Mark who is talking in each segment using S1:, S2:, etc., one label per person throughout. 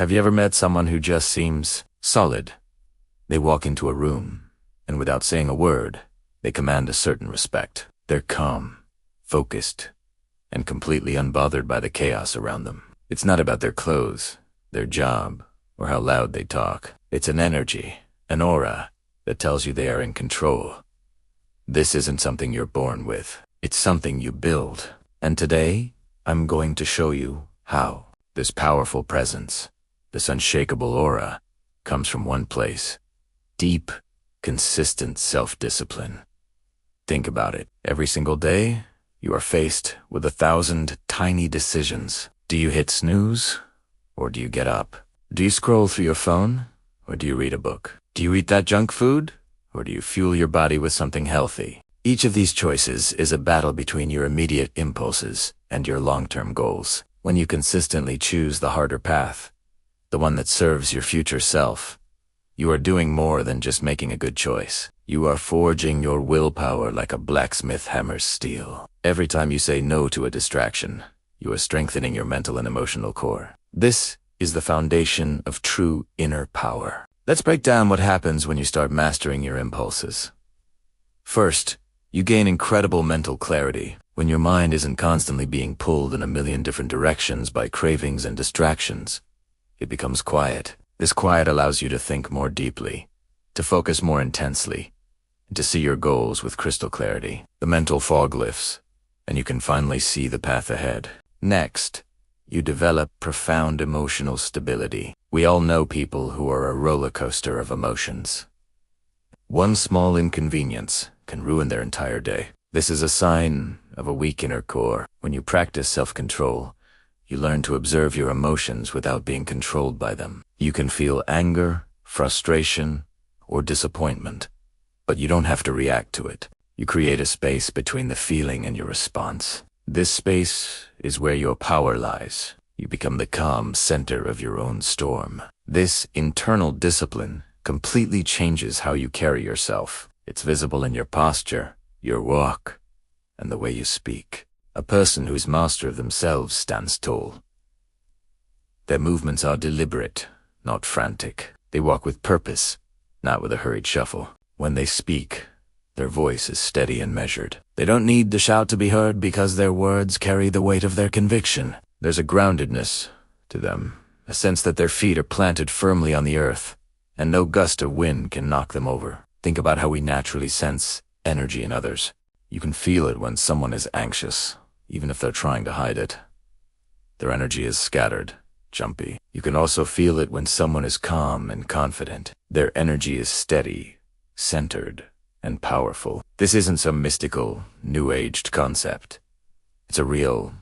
S1: Have you ever met someone who just seems solid? They walk into a room, and without saying a word, they command a certain respect. They're calm, focused, and completely unbothered by the chaos around them. It's not about their clothes, their job, or how loud they talk. It's an energy, an aura, that tells you they are in control. This isn't something you're born with. It's something you build. And today, I'm going to show you how. This powerful presence, this unshakable aura, comes from one place. Deep, consistent self-discipline. Think about it. Every single day, you are faced with 1,000 tiny decisions. Do you hit snooze, or do you get up? Do you scroll through your phone, or do you read a book? Do you eat that junk food, or do you fuel your body with something healthy? Each of these choices is a battle between your immediate impulses and your long-term goals. When you consistently choose the harder path, the one that serves your future self, you are doing more than just making a good choice. You are forging your willpower like a blacksmith hammers steel. Every time you say no to a distraction, you are strengthening your mental and emotional core. This is the foundation of true inner power. Let's break down what happens when you start mastering your impulses. First, you gain incredible mental clarity. When your mind isn't constantly being pulled in a million different directions by cravings and distractions, it becomes quiet. This quiet allows you to think more deeply, to focus more intensely, and to see your goals with crystal clarity. The mental fog lifts, and you can finally see the path ahead. Next, you develop profound emotional stability. We all know people who are a roller coaster of emotions. One small inconvenience can ruin their entire day. This is a sign of a weak inner core. When you practice self-control, you learn to observe your emotions without being controlled by them. You can feel anger, frustration, or disappointment, but you don't have to react to it. You create a space between the feeling and your response. This space is where your power lies. You become the calm center of your own storm. This internal discipline completely changes how you carry yourself. It's visible in your posture, your walk, and the way you speak. A person who's master of themselves stands tall. Their movements are deliberate, not frantic. They walk with purpose, not with a hurried shuffle. When they speak, their voice is steady and measured. They don't need to shout to be heard because their words carry the weight of their conviction. There's a groundedness to them, a sense that their feet are planted firmly on the earth, and no gust of wind can knock them over. Think about how we naturally sense energy in others. You can feel it when someone is anxious, even if they're trying to hide it. Their energy is scattered, jumpy. You can also feel it when someone is calm and confident. Their energy is steady, centered, and powerful. This isn't some mystical, new-aged concept. It's a real,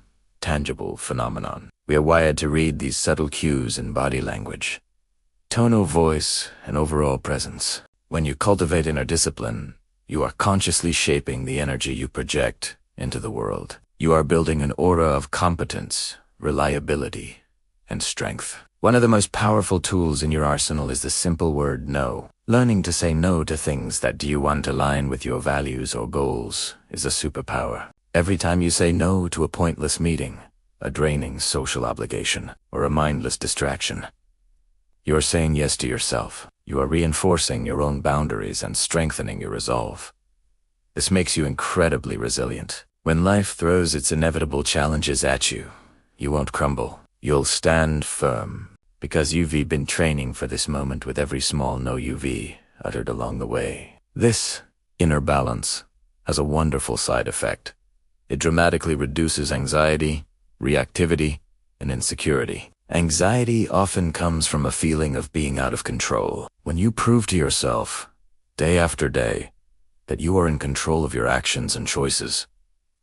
S1: tangible phenomenon. We are wired to read these subtle cues in body language, tone of voice, and overall presence. When you cultivate inner discipline, you are consciously shaping the energy you project into the world. You are building an aura of competence, reliability, and strength. One of the most powerful tools in your arsenal is the simple word no. Learning to say no to things that do want to align with your values or goals is a superpower. Every time you say no to a pointless meeting, a draining social obligation, or a mindless distraction, you are saying yes to yourself. You are reinforcing your own boundaries and strengthening your resolve. This makes you incredibly resilient. When life throws its inevitable challenges at you, you won't crumble. You'll stand firm, because you've been training for this moment with every small no UV uttered along the way. This inner balance has a wonderful side effect. It dramatically reduces anxiety, reactivity, and insecurity. Anxiety often comes from a feeling of being out of control. When you prove to yourself, day after day, that you are in control of your actions and choices,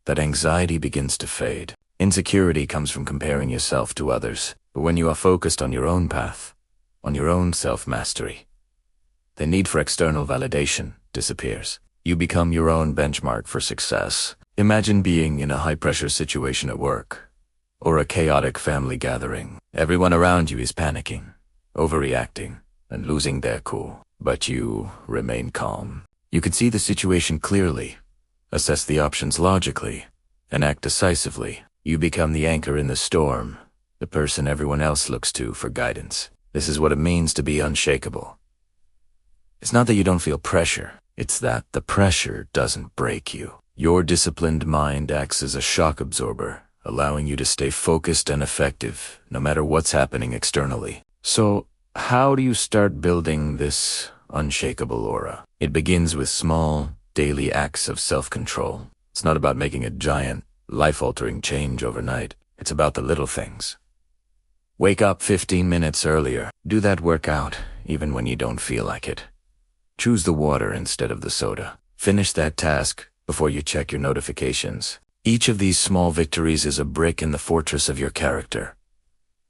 S1: that anxiety begins to fade. Insecurity comes from comparing yourself to others. But when you are focused on your own path, on your own self-mastery, the need for external validation disappears. You become your own benchmark for success. Imagine being in a high-pressure situation at work, or a chaotic family gathering. Everyone around you is panicking, overreacting, and losing their cool. But you remain calm. You can see the situation clearly, assess the options logically, and act decisively. You become the anchor in the storm, the the person everyone else looks to for guidance. This is what it means to be unshakable. It's not that you don't feel pressure, it's that the pressure doesn't break you. Your disciplined mind acts as a shock absorber, allowing you to stay focused and effective, no matter what's happening externally. So, how do you start building this unshakable aura? It begins with small, daily acts of self-control. It's not about making a giant, life-altering change overnight. It's about the little things. Wake up 15 minutes earlier. Do that workout, even when you don't feel like it. Choose the water instead of the soda. Finish that task before you check your notifications. Each of these small victories is a brick in the fortress of your character.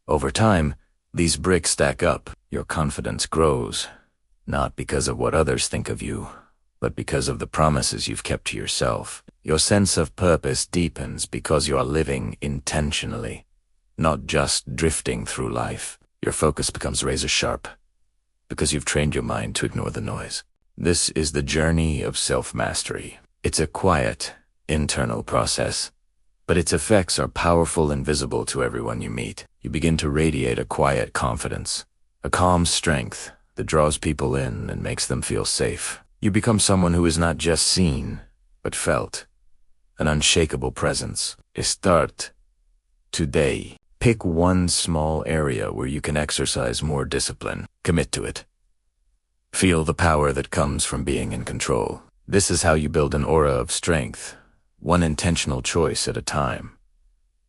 S1: Over time, these bricks stack up. Your confidence grows, not because of what others think of you, but because of the promises you've kept to yourself. Your sense of purpose deepens because you are living intentionally, not just drifting through life. Your focus becomes razor sharp because you've trained your mind to ignore the noise. This is the journey of self-mastery. It's a quiet, internal process, but its effects are powerful and visible to everyone you meet. You begin to radiate a quiet confidence, a calm strength that draws people in and makes them feel safe. You become someone who is not just seen, but felt. An unshakable presence. Start today. Pick one small area where you can exercise more discipline. Commit to it. Feel the power that comes from being in control. This is how you build an aura of strength, one intentional choice at a time.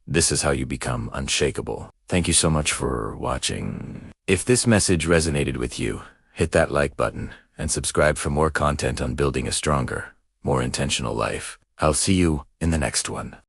S1: This is how you become unshakable. Thank you so much for watching. If this message resonated with you, hit that like button and subscribe for more content on building a stronger, more intentional life. I'll see you in the next one.